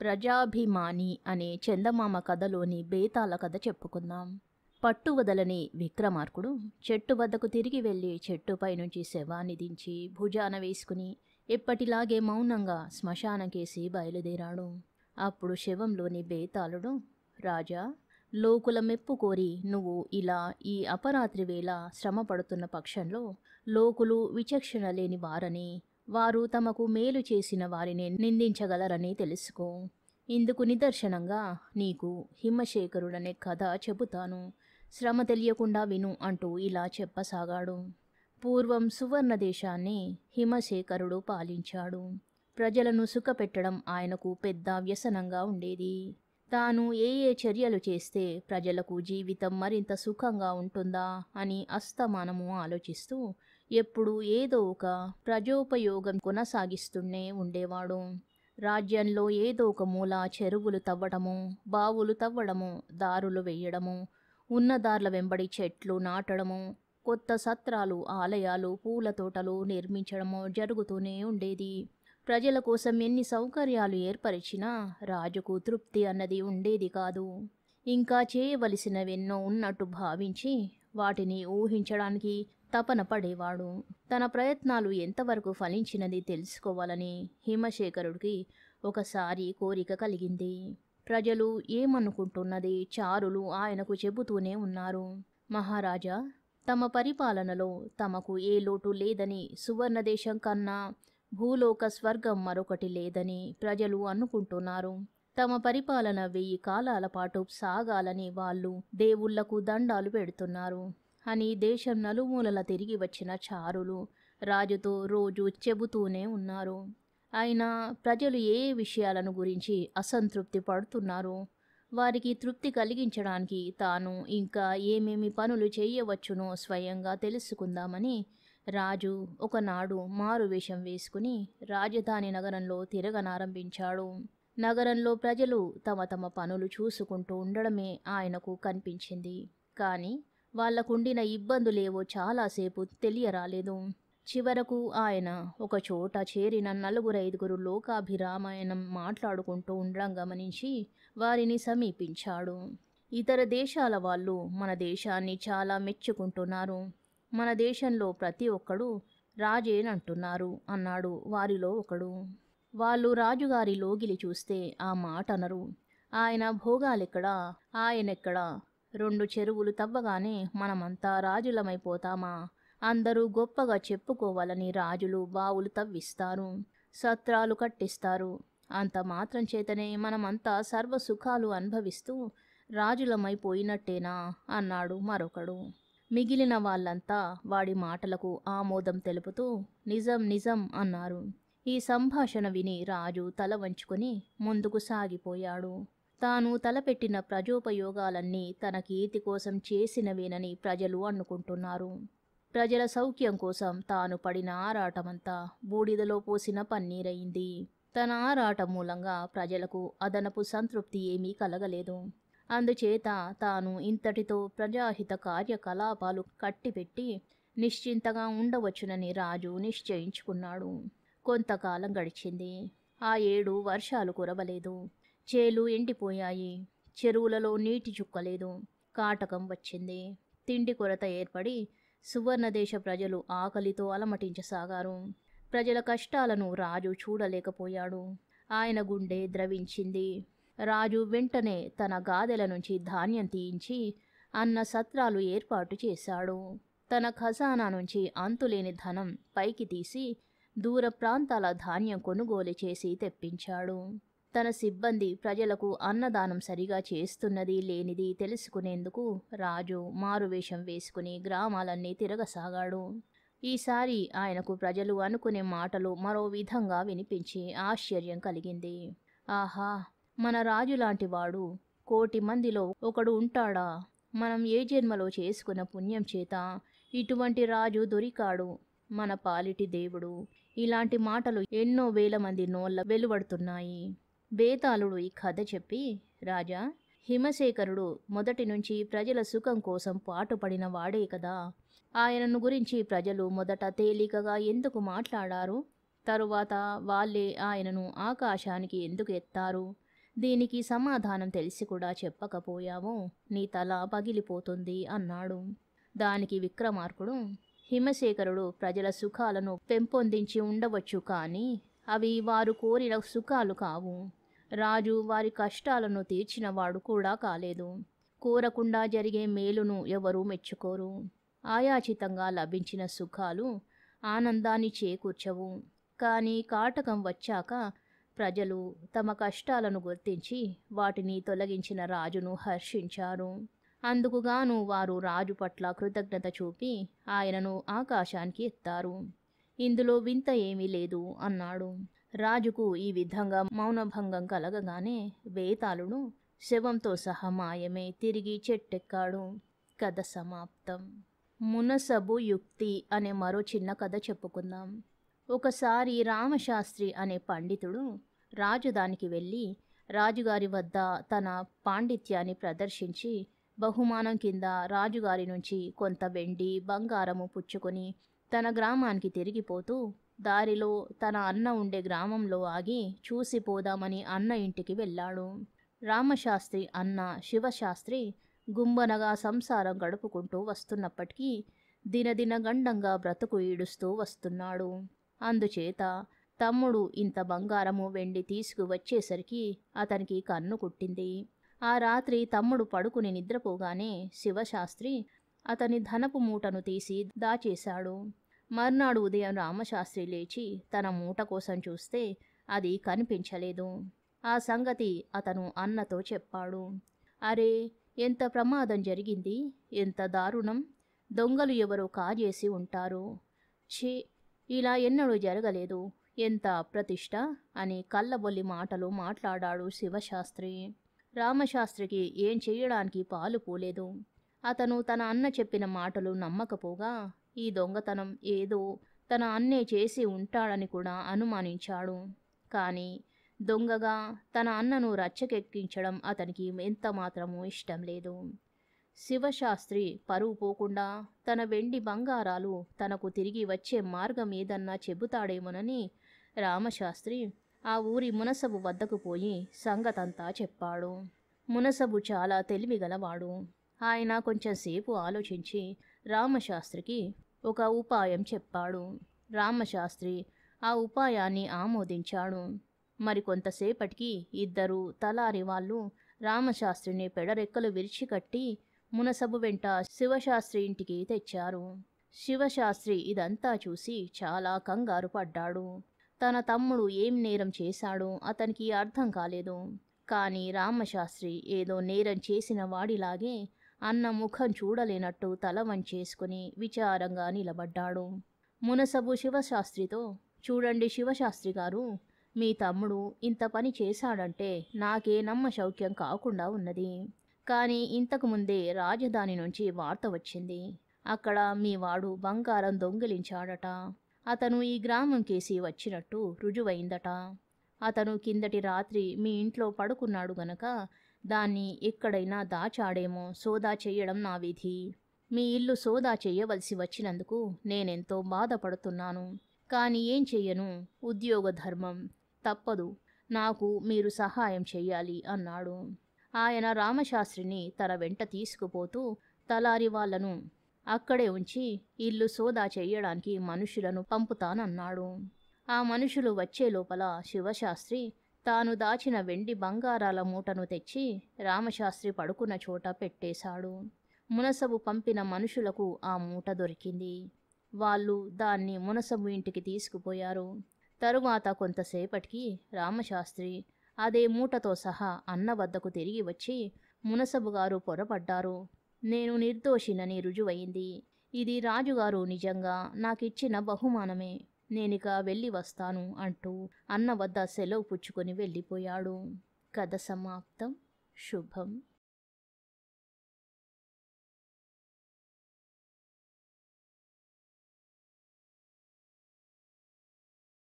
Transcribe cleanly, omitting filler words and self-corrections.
ప్రజాభిమాని అనే చందమామ కథలోని బేతాళ కథ చెప్పుకుందాం. పట్టువదలని విక్రమార్కుడు చెట్టు వద్దకు తిరిగి వెళ్ళి చెట్టుపై నుంచి శవాన్ని దించి భుజాన వేసుకుని ఎప్పటిలాగే మౌనంగా శ్మశానంకేసి బయలుదేరాడు. అప్పుడు శవంలోని బేతాళుడు, రాజా, లోకుల మెప్పు కోరి నువ్వు ఇలా ఈ అపరాత్రి వేళ శ్రమ పడుతున్న పక్షంలో లోకులు విచక్షణ లేని వారని, వారు తమకు మేలు చేసిన వారిని నిందించగలరని తెలుసుకో. ఇందుకు నిదర్శనంగా నీకు హిమశేఖరుడనే కథ చెబుతాను, శ్రమ తెలియకుండా విను అంటూ ఇలా చెప్పసాగాడు. పూర్వం సువర్ణ దేశాన్ని హిమశేఖరుడు పాలించాడు. ప్రజలను సుఖపెట్టడం ఆయనకు పెద్ద వ్యసనంగా ఉండేది. తాను ఏ చర్యలు చేస్తే ప్రజలకు జీవితం మరింత సుఖంగా ఉంటుందా అని అస్తమానము ఆలోచిస్తూ ఎప్పుడూ ఏదో ఒక ప్రజోపయోగం కొనసాగిస్తూనే ఉండేవాడు. రాజ్యంలో ఏదో ఒక మూల చెరువులు తవ్వడము, బావులు తవ్వడము, దారులు వేయడము, ఉన్న దార్ల వెంబడి చెట్లు నాటడము, కొత్త సత్రాలు, ఆలయాలు, పూల తోటలు నిర్మించడము జరుగుతూనే ఉండేది. ప్రజల కోసం ఎన్ని సౌకర్యాలు ఏర్పరిచినా రాజుకు తృప్తి అన్నది ఉండేది కాదు. ఇంకా చేయవలసినవెన్నో ఉన్నట్టు భావించి వాటిని ఊహించడానికి తపన పడేవాడు. తన ప్రయత్నాలు ఎంతవరకు ఫలించినది తెలుసుకోవాలని హిమశేఖరుడికి ఒకసారి కోరిక కలిగింది. ప్రజలు ఏమనుకుంటున్నది చారులు ఆయనకు చెబుతూనే ఉన్నారు. మహారాజా, తమ పరిపాలనలో తమకు ఏ లోటు లేదని, సువర్ణదేశం కన్నా భూలోక స్వర్గం మరొకటి లేదని ప్రజలు అనుకుంటున్నారు. తమ పరిపాలన 1000 కాలాల పాటు సాగాలని వాళ్ళు దేవుళ్లకు దండాలు పెడుతున్నారు అని దేశం నలుమూలల తిరిగి వచ్చిన చారులు రాజుతో రోజు చెబుతూనే ఉన్నారు. అయినా ప్రజలు ఏ విషయాలను గురించి అసంతృప్తి పడుతున్నారు, వారికి తృప్తి కలిగించడానికి తాను ఇంకా ఏమేమి పనులు చేయవచ్చునో స్వయంగా తెలుసుకుందామని రాజు ఒకనాడు మారువేషం వేసుకుని రాజధాని నగరంలో తిరగనారంభించాడు. నగరంలో ప్రజలు తమ తమ పనులు చూసుకుంటూ ఉండడమే ఆయనకు కనిపించింది. కానీ వాళ్లకుండిన ఇబ్బందులేవో చాలాసేపు తెలియరాలేదు. చివరకు ఆయన ఒక చోట చేరిన 4-5 లోకాభిరామాయణం మాట్లాడుకుంటూ ఉండడం గమనించి వారిని సమీపించాడు. ఇతర దేశాల వాళ్ళు మన దేశాన్ని చాలా మెచ్చుకుంటున్నారు. మన దేశంలో ప్రతి ఒక్కడు రాజేనంటున్నారు అన్నాడు వారిలో ఒకడు. వాళ్ళు రాజుగారి లోగిలి చూస్తే ఆ మాట అనరు. ఆయన భోగాలెక్కడా, ఆయనెక్కడా? 2 చెరువులు తవ్వగానే మనమంతా రాజులమైపోతామా? అందరూ గొప్పగా చెప్పుకోవాలని రాజులు బావులు తవ్విస్తారు, సత్రాలు కట్టిస్తారు. అంత మాత్రం చేతనే మనమంతా సర్వసుఖాలు అనుభవిస్తూ రాజులమైపోయినట్టేనా అన్నాడు మరొకడు. మిగిలిన వాళ్ళంతా వాడి మాటలకు ఆమోదం తెలుపుతూ నిజం నిజం అన్నారు. ఈ సంభాషణ విని రాజు తల వంచుకొని ముందుకు సాగిపోయాడు. తాను తలపెట్టిన ప్రజోపయోగాలన్నీ తన కీర్తి కోసం చేసినవేనని ప్రజలు అనుకుంటున్నారు. ప్రజల సౌఖ్యం కోసం తాను పడిన ఆరాటమంతా బూడిదలో పోసిన పన్నీరయింది. తన ఆరాటం మూలంగా ప్రజలకు అదనపు సంతృప్తి ఏమీ కలగలేదు. అందుచేత తాను ఇంతటితో ప్రజాహిత కార్యకలాపాలు కట్టిపెట్టి నిశ్చింతగా ఉండవచ్చునని రాజు నిశ్చయించుకున్నాడు. కొంతకాలం గడిచింది. ఆ 7 వర్షాలు కురవలేదు. చేలు ఎండిపోయాయి. చెరువులలో నీటి చుక్కలేదు. కాటకం వచ్చింది. తిండి కొరత ఏర్పడి సువర్ణదేశ ప్రజలు ఆకలితో అలమటించసాగారు. ప్రజల కష్టాలను రాజు చూడలేకపోయాడు. ఆయన గుండె ద్రవించింది. రాజు వెంటనే తన గాదెల నుంచి ధాన్యం తీయించి అన్న సత్రాలు ఏర్పాటు చేశాడు. తన ఖజానా నుంచి అంతులేని ధనం పైకి తీసి దూర ప్రాంతాల ధాన్యం కొనుగోలు చేసి తెప్పించాడు. తన సిబ్బంది ప్రజలకు అన్నదానం సరిగా చేస్తున్నది లేనిది తెలుసుకునేందుకు రాజు మారువేషం వేసుకుని గ్రామాలన్నీ తిరగసాగాడు. ఈసారి ఆయనకు ప్రజలు అనుకునే మాటలు మరో విధంగా వినిపించి ఆశ్చర్యం కలిగింది. ఆహా, మన రాజులాంటి వాడు 1,000,000 మందిలో ఒకడు ఉంటాడా? మనం ఏ జన్మలో చేసుకున్న పుణ్యం చేత ఇటువంటి రాజు దొరికాడు. మన పాలిటి దేవుడు. ఇలాంటి మాటలు ఎన్నో వేల మంది నోళ్ళ వెలువడుతున్నాయి. బేతాళుడు ఈ కథ చెప్పి, రాజా, హిమశేఖరుడు మొదటి నుంచి ప్రజల సుఖం కోసం పాటుపడిన వాడే కదా. ఆయనను గురించి ప్రజలు మొదట తేలికగా ఎందుకు మాట్లాడారు? తరువాత వాళ్ళే ఆయనను ఆకాశానికి ఎందుకు ఎత్తారు? దీనికి సమాధానం తెలిసి కూడా చెప్పకపోయావో నీ తల పగిలిపోతుంది అన్నాడు. దానికి విక్రమార్కుడు, హిమశేఖరుడు ప్రజల సుఖాలను పెంపొందించి ఉండవచ్చు, కానీ అవి వారు కోరిన సుఖాలు కావు. రాజు వారి కష్టాలను తీర్చినవాడు కూడా కాలేదు. కోరకుండా జరిగే మేలును ఎవరూ మెచ్చుకోరు. ఆయాచితంగా లభించిన సుఖాలు ఆనందాన్ని చేకూర్చవు. కానీ కాటకం వచ్చాక ప్రజలు తమ కష్టాలను గుర్తించి వాటిని తొలగించిన రాజును హర్షించారు. అందుకుగాను వారు రాజు పట్ల కృతజ్ఞత చూపి ఆయనను ఆకాశానికి ఎత్తారు. ఇందులో వింత ఏమీ లేదు అన్నాడు. రాజుకు ఈ విధంగా మౌనభంగం కలగగానే బేతాళుడు శవంతో సహా మాయమే తిరిగి చెట్టెక్కాడు. కథ సమాప్తం. మునసబు యుక్తి అనే మరో చిన్న కథ చెప్పుకుందాం. ఒకసారి రామశాస్త్రి అనే పండితుడు రాజధానికి వెళ్ళి రాజుగారి వద్ద తన పాండిత్యాన్ని ప్రదర్శించి బహుమానం కింద రాజుగారి నుంచి కొంత వెండి బంగారము పుచ్చుకొని తన గ్రామానికి తిరిగిపోతూ దారిలో తన అన్న ఉండే గ్రామంలో ఆగి చూసిపోదామని అన్న ఇంటికి వెళ్ళాడు. రామశాస్త్రి అన్న శివశాస్త్రి గుంబనగా సంసారం గడుపుకుంటూ వస్తున్నప్పటికీ దినదిన గండంగా బ్రతుకు ఈడుస్తూ వస్తున్నాడు. అందుచేత తమ్ముడు ఇంత బంగారము వెండి తీసుకువచ్చేసరికి అతనికి కన్ను కుట్టింది. ఆ రాత్రి తమ్ముడు పడుకుని నిద్రపోగానే శివశాస్త్రి అతని ధనపు మూటను తీసి దాచేశాడు. మర్నాడు ఉదయం రామశాస్త్రి లేచి తన మూట కోసం చూస్తే అది కనిపించలేదు. ఆ సంగతి అతను అన్నతో చెప్పాడు. అరే, ఎంత ప్రమాదం జరిగింది! ఎంత దారుణం! దొంగలు ఎవరో కాజేసి ఉంటారు. ఛీ, ఇలా ఎన్నడూ జరగలేదు. ఎంత అప్రతిష్ట అని కళ్ళబొల్లి మాటలు మాట్లాడాడు శివశాస్త్రి. రామశాస్త్రికి ఏం చెయ్యడానికి పాలు పోలేదు. అతను తన అన్న చెప్పిన మాటలు నమ్మకపోగా ఈ దొంగతనం ఏదో తన అన్నే చేసి ఉంటాడని కూడా అనుమానించాడు. కానీ దొంగగా తన అన్నను రచ్చకెక్కించడం అతనికి ఎంత మాత్రమూ ఇష్టం లేదు. శివశాస్త్రి పరువు పోకుండా తన వెండి బంగారాలు తనకు తిరిగి వచ్చే మార్గం ఏదన్నా చెబుతాడేమోనని రామశాస్త్రి ఆ ఊరి మునసబు వద్దకు పోయి సంగతంతా చెప్పాడు. మునసబు చాలా తెలివిగలవాడు. ఆయన కొంచెంసేపు ఆలోచించి రామశాస్త్రికి ఒక ఉపాయం చెప్పాడు. రామశాస్త్రి ఆ ఉపాయాన్ని ఆమోదించాడు. మరికొంతసేపటికి ఇద్దరు తలారి వాళ్ళు రామశాస్త్రిని పెడరెక్కలు విరిచికట్టి మునసబు వెంట శివశాస్త్రి ఇంటికి తెచ్చారు. శివశాస్త్రి ఇదంతా చూసి చాలా కంగారు పడ్డాడు. తన తమ్ముడు ఏం నేరం చేశాడో అతనికి అర్థం కాలేదు. కానీ రామశాస్త్రి ఏదో నేరం చేసిన వాడిలాగే అన్న ముఖం చూడలేనట్టు తల వంచేసుకుని విచారంగా నిలబడ్డాడు. మునసబు శివశాస్త్రితో, చూడండి శివశాస్త్రి గారు, మీ తమ్ముడు ఇంత పని చేశాడంటే నాకే నమ్మశౌక్యం కాకుండా ఉన్నది. కానీ ఇంతకుముందే రాజధాని నుంచి వార్త వచ్చింది. అక్కడ మీ వాడు బంగారం దొంగిలించాడట. అతను ఈ గ్రామం కేసి వచ్చినట్టు రుజువైందట. అతను కిందటి రాత్రి మీ ఇంట్లో పడుకున్నాడు గనక దాన్ని ఎక్కడైనా దాచాడేమో సోదా చెయ్యడం నా విధి. మీ ఇల్లు సోదా చెయ్యవలసి వచ్చినందుకు నేనెంతో బాధపడుతున్నాను. కానీ ఏం చెయ్యను, ఉద్యోగ ధర్మం తప్పదు. నాకు మీరు సహాయం చెయ్యాలి అన్నాడు. ఆయన రామశాస్త్రిని తన వెంట తీసుకుపోతూ తలారి వాళ్లను అక్కడే ఉంచి ఇల్లు సోదా చెయ్యడానికి మనుషులను పంపుతానన్నాడు. ఆ మనుషులు వచ్చే లోపల శివశాస్త్రి తాను దాచిన వెండి బంగారాల మూటను తెచ్చి రామశాస్త్రి పడుకున్న చోట పెట్టేశాడు. మునసబు పంపిన మనుషులకు ఆ మూట దొరికింది. వాళ్ళు దాన్ని మునసబు ఇంటికి తీసుకుపోయారు. తరువాత కొంతసేపటికి రామశాస్త్రి అదే మూటతో సహా అన్న వద్దకు తిరిగి వచ్చి, మునసబు గారు పొరపడ్డారు. నేను నిర్దోషినని రుజువైంది. ఇది రాజుగారు నిజంగా నాకిచ్చిన బహుమానమే. నేనిక వెళ్ళి వస్తాను అంటూ అన్న వద్ద సెలవు పుచ్చుకొని వెళ్ళిపోయాడు. కథ సమాప్తం. శుభం.